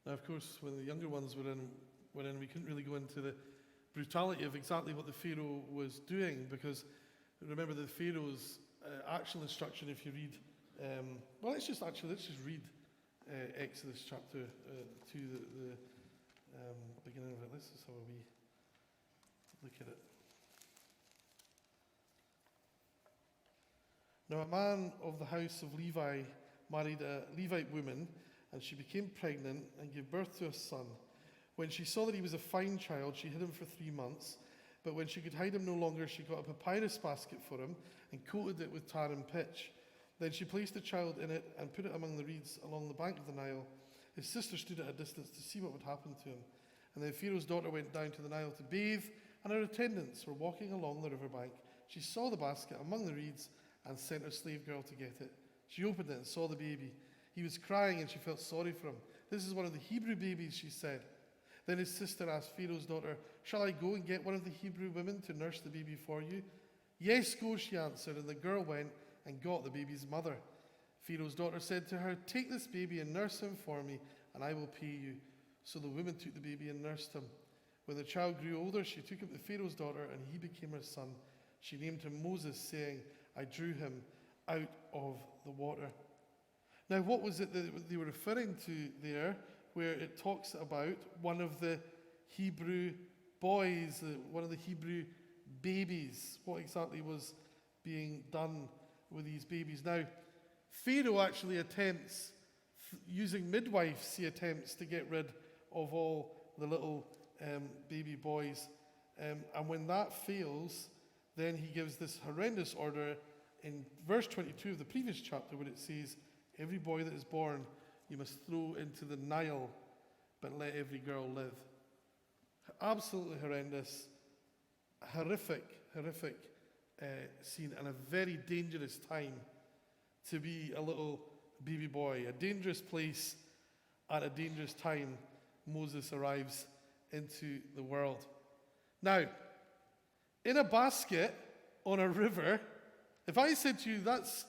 Now, of course, when the younger ones were in, we couldn't really go into the brutality of exactly what the Pharaoh was doing, because remember the Pharaoh's actual instruction, if you read, let's just read Exodus chapter 2, the beginning of it. This is how we look at it. Now, a man of the house of Levi married a Levite woman, and she became pregnant and gave birth to a son. When she saw that he was a fine child, she hid him for 3 months. But when she could hide him no longer, she got a papyrus basket for him and coated it with tar and pitch. Then she placed the child in it and put it among the reeds along the bank of the Nile. His sister stood at a distance to see what would happen to him. And then Pharaoh's daughter went down to the Nile to bathe, and her attendants were walking along the riverbank. She saw the basket among the reeds and sent her slave girl to get it. She opened it and saw the baby. He was crying, and she felt sorry for him. "This is one of the Hebrew babies," she said. Then his sister asked Pharaoh's daughter, "Shall I go and get one of the Hebrew women to nurse the baby for you?" "Yes, go," she answered, and the girl went and got the baby's mother. Pharaoh's daughter said to her, "Take this baby and nurse him for me, and I will pay you." So the woman took the baby and nursed him. When the child grew older, she took him to Pharaoh's daughter, and he became her son. She named him Moses, saying, "I drew him out of the water." Now, what was it that they were referring to there, where it talks about one of the Hebrew boys, one of the Hebrew babies? What exactly was being done with these babies? Now, Pharaoh actually attempts, using midwives, he attempts to get rid of all the little baby boys. And when that fails, then he gives this horrendous order in verse 22 of the previous chapter, where it says, "Every boy that is born you must throw into the Nile, but let every girl live." Absolutely horrendous, horrific scene, and a very dangerous time to be a little baby boy. A dangerous place at a dangerous time. Moses arrives into the world. Now, in a basket on a river, if I said to you, that's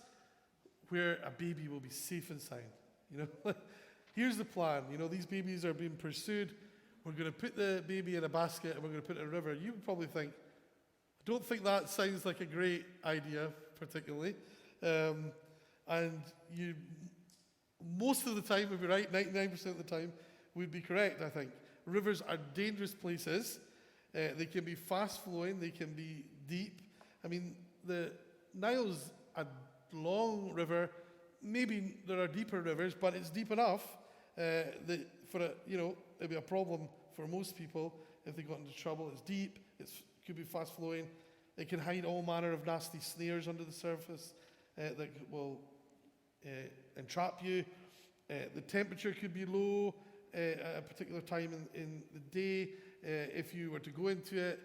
where a baby will be safe and sound. Here's the plan. These babies are being pursued. We're going to put the baby in a basket and we're going to put it in a river. You would probably think, I don't think that sounds like a great idea, particularly. And you, most of the time, would be right, 99% of the time, would be correct, I think. Rivers are dangerous places. They can be fast-flowing. They can be deep. I mean, the Nile's a long river. Maybe there are deeper rivers, but it's deep enough that it'd be a problem for most people if they got into trouble. It's deep. It could be fast-flowing. It can hide all manner of nasty snares under the surface that will entrap you. The temperature could be low at a particular time in the day. If you were to go into it,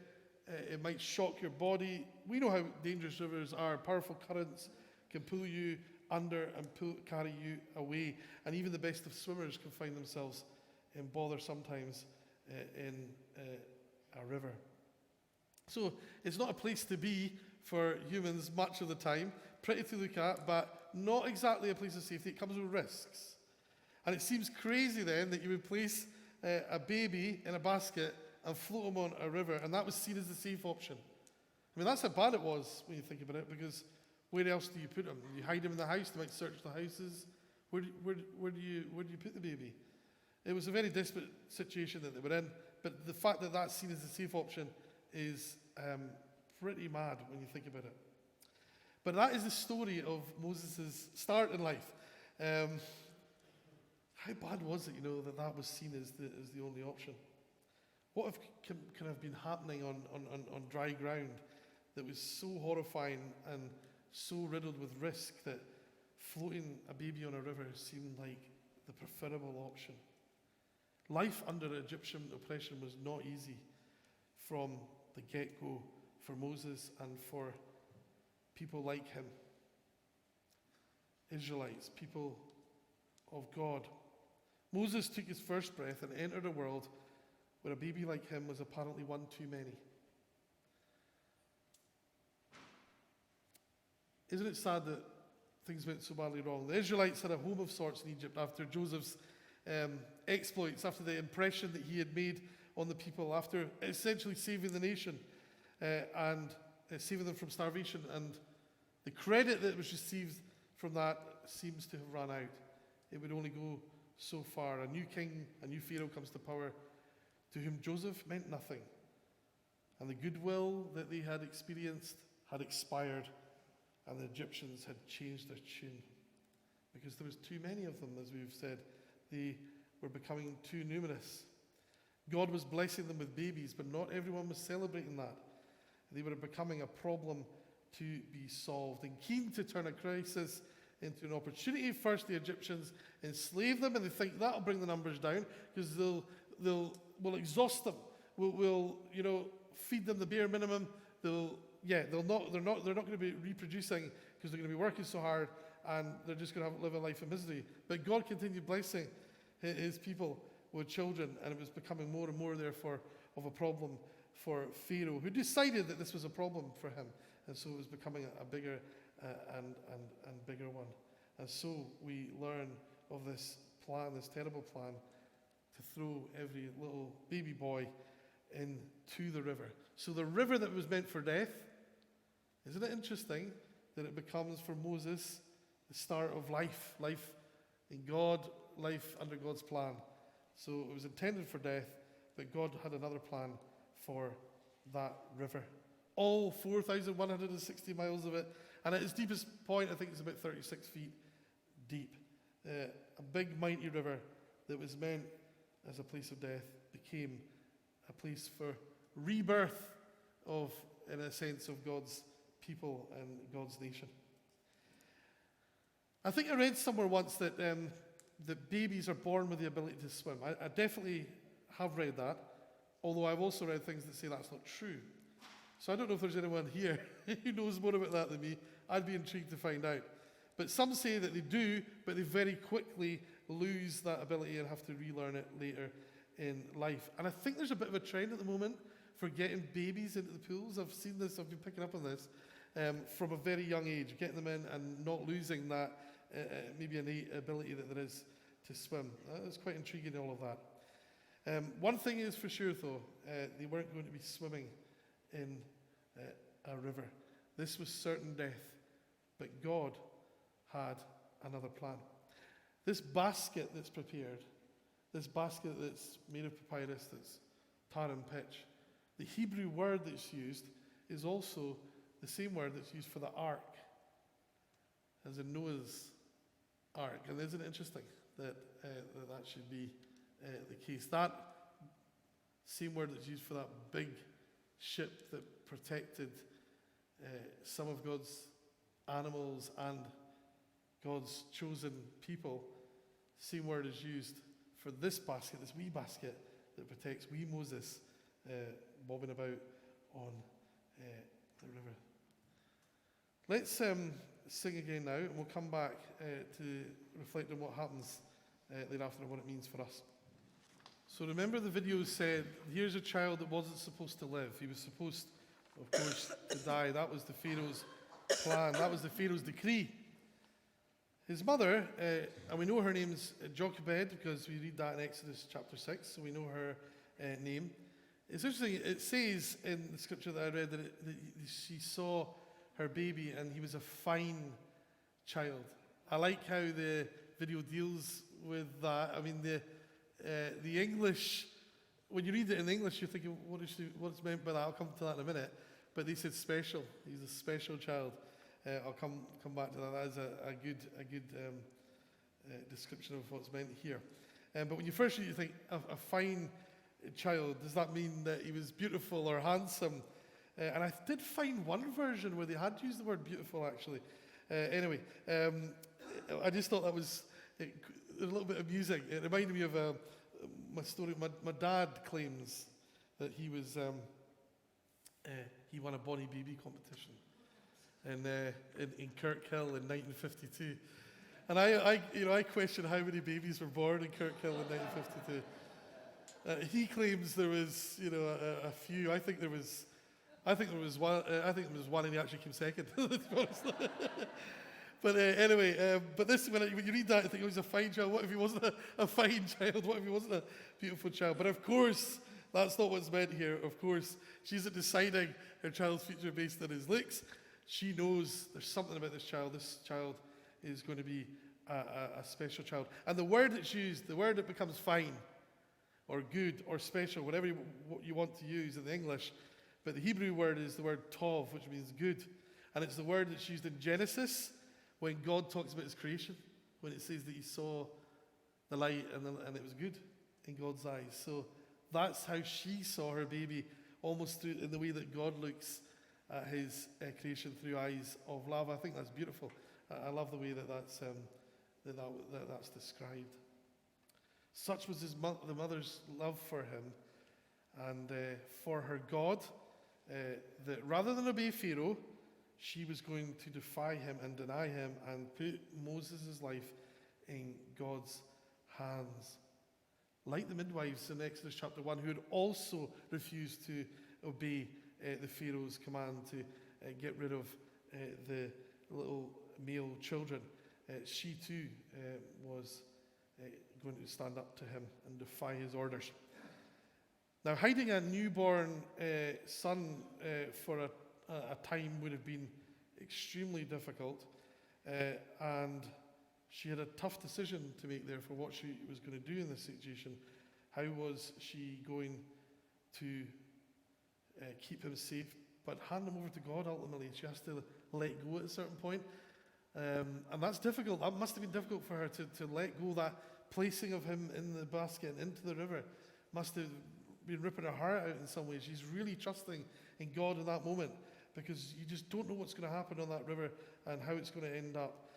it might shock your body. We know how dangerous rivers are. Powerful currents can pull you under and carry you away. And even the best of swimmers can find themselves in bother sometimes in a river. So it's not a place to be for humans much of the time. Pretty to look at, but not exactly a place of safety. It comes with risks. And it seems crazy then that you would place a baby in a basket and float him on a river, and that was seen as the safe option. I mean, that's how bad it was when you think about it, because where else do you put him? You hide him in the house, they might search the houses. Where do you put the baby? It was a very desperate situation that they were in, but the fact that that's seen as the safe option is pretty mad when you think about it. But that is the story of Moses' start in life. How bad was it, that was seen as the only option? What can have been happening on dry ground that was so horrifying and so riddled with risk that floating a baby on a river seemed like the preferable option? Life under Egyptian oppression was not easy from the get-go for Moses and for people like him. Israelites, people of God. Moses took his first breath and entered a world where a baby like him was apparently one too many. Isn't it sad that things went so badly wrong? The Israelites had a home of sorts in Egypt after Joseph's exploits, after the impression that he had made on the people, after essentially saving the nation and saving them from starvation. And the credit that was received from that seems to have run out. It would only go so far. A new king, a new Pharaoh comes to power, to whom Joseph meant nothing. And the goodwill that they had experienced had expired, and the Egyptians had changed their tune. Because there was too many of them, as we've said. They were becoming too numerous. God was blessing them with babies, but not everyone was celebrating that. They were becoming a problem to be solved. And keen to turn a crisis into an opportunity, first the Egyptians enslave them, and they think that'll bring the numbers down, because we'll exhaust them. We'll feed them the bare minimum. They're not going to be reproducing because they're going to be working so hard, and they're just going to live a life of misery. But God continued blessing his people with children, and it was becoming more and more, therefore, of a problem for Pharaoh, who decided that this was a problem for him, and so it was becoming a bigger and bigger one. And so we learn of this plan, this terrible plan, to throw every little baby boy into the river. So the river that was meant for death, isn't it interesting that it becomes for Moses the start of life in God, life under God's plan. So it was intended for death, but God had another plan for that river. All 4,160 miles of it, and at its deepest point, I think it's about 36 feet deep. A big, mighty river that was meant as a place of death became a place for rebirth of, in a sense, of God's people and God's nation. I think I read somewhere once that babies are born with the ability to swim. I definitely have read that, although I've also read things that say that's not true. So I don't know if there's anyone here who knows more about that than me. I'd be intrigued to find out. But some say that they do, but they very quickly lose that ability and have to relearn it later in life. And I think there's a bit of a trend at the moment for getting babies into the pools. I've seen this, I've been picking up on this, from a very young age, getting them in and not losing that maybe innate ability that there is to swim. It's quite intriguing, all of that. One thing is for sure, though, they weren't going to be swimming in a river. This was certain death, but God had another plan. This basket that's prepared, this basket that's made of papyrus, that's tar and pitch, the Hebrew word that's used is also the same word that's used for the ark, as in Noah's ark. And isn't it interesting that that should be the case? That same word that's used for that big ship that protected some of God's animals and God's chosen people, same word is used for this basket, this wee basket that protects wee Moses bobbing about on the river. Let's sing again now, and we'll come back to reflect on what happens thereafter and what it means for us. So remember, the video said, here's a child that wasn't supposed to live. He was supposed, of course, to die. That was the Pharaoh's plan. That was the Pharaoh's decree. His mother, and we know her name's Jochebed, because we read that in Exodus chapter 6, so we know her name. It's interesting, it says in the scripture that I read that she saw her baby and he was a fine child. I like how the video deals with that. I mean, the English, when you read it in English, you're thinking, what's meant by that? I'll come to that in a minute. But they said special. He's a special child. I'll come back to that. That is a good description of what's meant here. But when you first read it, you think, a fine child, does that mean that he was beautiful or handsome? And I did find one version where they had used the word beautiful, actually. Anyway, I just thought that was a little bit amusing. It reminded me of my story. My dad claims that he was he won a Bonnie Baby competition in Kirkhill in 1952. And I question how many babies were born in Kirkhill in 1952. He claims there was, a few. I think there was one, and he actually came second. But anyway, but this, when you read that, I think, oh, he's a fine child. What if he wasn't a fine child? What if he wasn't a beautiful child? But of course, that's not what's meant here. Of course, she isn't deciding her child's future based on his looks. She knows there's something about this child. This child is going to be a special child. And the word that's used, the word that becomes fine, or good, or special, whatever you want to use in the English, but the Hebrew word is the word tov, which means good. And it's the word that's used in Genesis when God talks about his creation, when it says that he saw the light and it was good in God's eyes. So that's how she saw her baby, almost through in the way that God looks at his creation through eyes of love. I think that's beautiful. I love the way that's described. Such was the mother's love for him and for her God, that rather than obey Pharaoh, she was going to defy him and deny him and put Moses' life in God's hands. Like the midwives in Exodus chapter 1, who had also refused to obey the Pharaoh's command to get rid of the little male children, she too was going to stand up to him and defy his orders. Now, hiding a newborn son for a time would have been extremely difficult, and she had a tough decision to make there for what she was going to do in this situation. How was she going to keep him safe, but hand him over to God ultimately? She has to let go at a certain point. And that's difficult. That must have been difficult for her to let go. That placing of him in the basket and into the river must have been ripping her heart out in some ways. She's really trusting in God in that moment, because you just don't know what's going to happen on that river and how it's going to end up.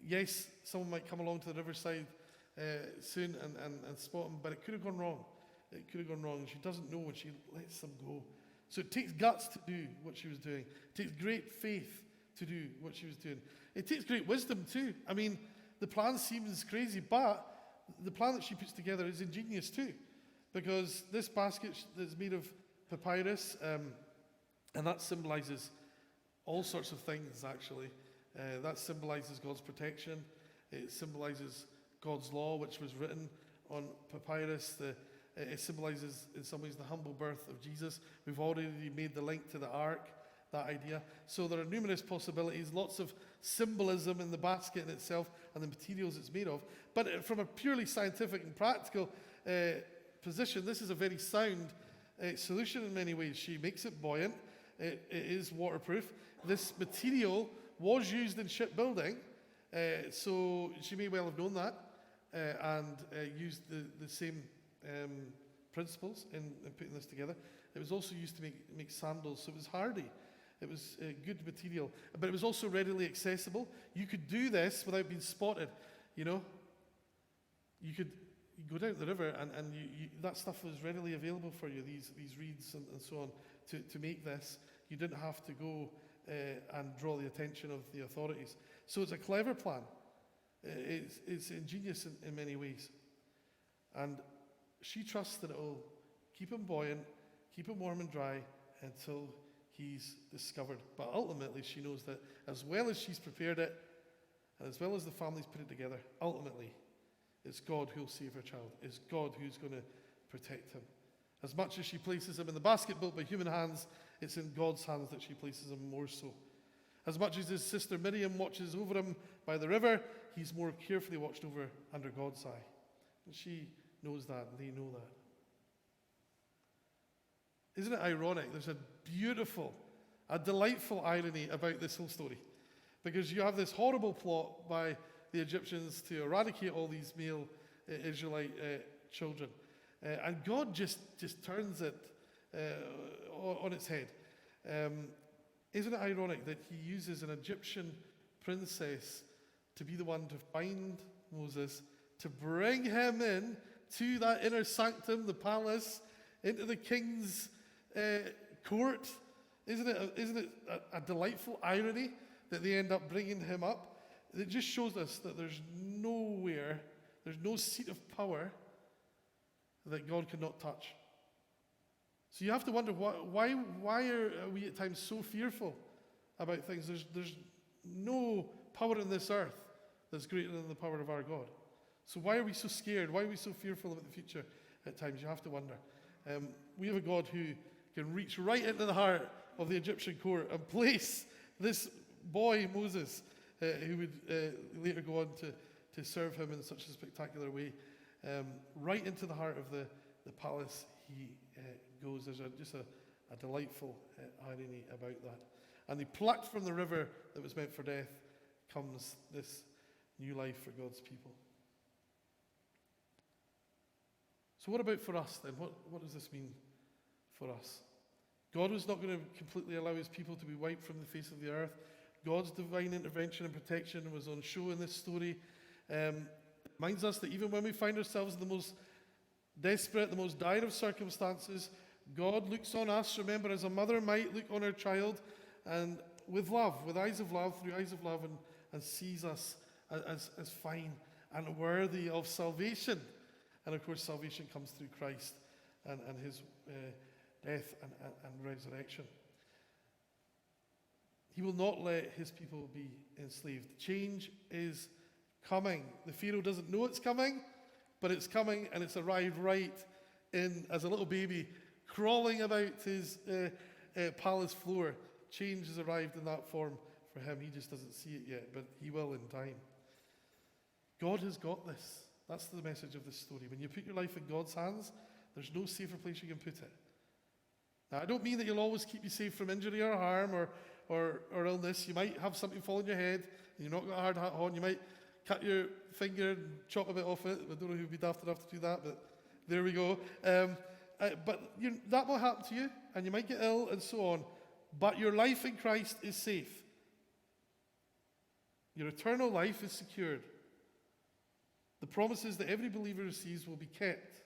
Yes, someone might come along to the riverside soon and spot him, but it could have gone wrong. It could have gone wrong. She doesn't know when she lets them go. So it takes guts to do what she was doing. It takes great faith to do what she was doing. It takes great wisdom too. I mean, the plan seems crazy, but the plan that she puts together is ingenious too. Because this basket is made of papyrus, and that symbolizes all sorts of things, actually. That symbolizes God's protection. It symbolizes God's law, which was written on papyrus. It symbolizes, in some ways, the humble birth of Jesus. We've already made the link to the ark, that idea. So there are numerous possibilities, lots of symbolism in the basket in itself and the materials it's made of. But from a purely scientific and practical position, this is a very sound solution in many ways. She makes it buoyant. It is waterproof. This material was used in shipbuilding, so she may well have known that and used the same principles in putting this together. It was also used to make sandals, so it was hardy. It was good material, but it was also readily accessible. You could do this without being spotted, you know. You go down the river and that stuff was readily available for you, these reeds and so on, to make this. You didn't have to go and draw the attention of the authorities. So it's a clever plan. It's ingenious in many ways. And she trusts that it will keep him buoyant, keep him warm and dry until he's discovered. But ultimately she knows that as well as she's prepared it, and as well as the family's put it together, ultimately it's God who'll save her child. It's God who's going to protect him. As much as she places him in the basket built by human hands, it's in God's hands that she places him more so. As much as his sister Miriam watches over him by the river, he's more carefully watched over under God's eye. And she knows that, and they know that. Isn't it ironic? There's a delightful irony about this whole story. Because you have this horrible plot by the Egyptians to eradicate all these male Israelite children. And God just turns it on its head. Isn't it ironic that he uses an Egyptian princess to be the one to find Moses, to bring him in to that inner sanctum, the palace, into the king's court? Isn't it a delightful irony that they end up bringing him up? It just shows us that there's no seat of power that God cannot touch. So you have to wonder, why are we at times so fearful about things? There's no power in this earth that's greater than the power of our God. So why are we so scared? Why are we so fearful about the future at times? You have to wonder. We have a God who can reach right into the heart of the Egyptian court and place this boy, Moses, who would later go on to serve him in such a spectacular way, right into the heart of the palace he goes. There's just a delightful irony about that. And he plucked from the river that was meant for death comes this new life for God's people. So what about for us then? What does this mean for us? God was not going to completely allow his people to be wiped from the face of the earth. God's divine intervention and protection was on show in this story. It reminds us that even when we find ourselves in the most desperate, the most dire of circumstances, God looks on us, remember, as a mother might look on her child, and with love, with eyes of love, through eyes of love, and sees us as fine and worthy of salvation. And of course, salvation comes through Christ and his death and resurrection. He will not let his people be enslaved. Change is coming. The Pharaoh doesn't know it's coming, but it's coming, and it's arrived right in as a little baby crawling about his palace floor. Change has arrived in that form for him. He just doesn't see it yet, but he will in time. God has got this. That's the message of this story. When you put your life in God's hands, there's no safer place you can put it. Now, I don't mean that he'll always keep you safe from injury or harm or illness. You might have something fall on your head, and you're not got a hard hat on. You might cut your finger and chop a bit off it. I don't know who'd be daft enough to do that, but there we go. But that will happen to you, and you might get ill and so on. But your life in Christ is safe. Your eternal life is secured. The promises that every believer receives will be kept.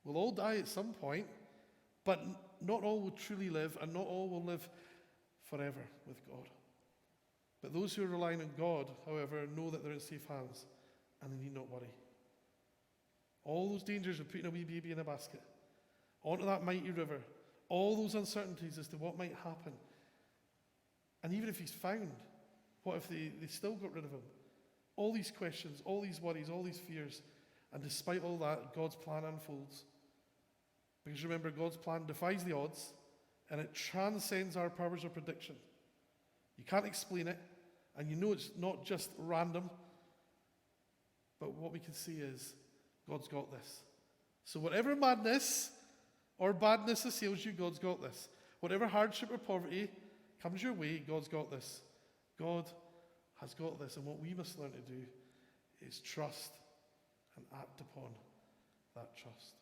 We'll all die at some point, but not all will truly live, and not all will live forever with God. But those who are relying on God, however, know that they're in safe hands, and they need not worry. All those dangers of putting a wee baby in a basket, onto that mighty river, all those uncertainties as to what might happen. And even if he's found, what if they still got rid of him? All these questions, all these worries, all these fears, and despite all that, God's plan unfolds. Because remember, God's plan defies the odds, and it transcends our powers of prediction. You can't explain it, and you know it's not just random, but what we can see is God's got this. So whatever madness or badness assails you, God's got this. Whatever hardship or poverty comes your way, God's got this. God has got this, and what we must learn to do is trust and act upon that trust.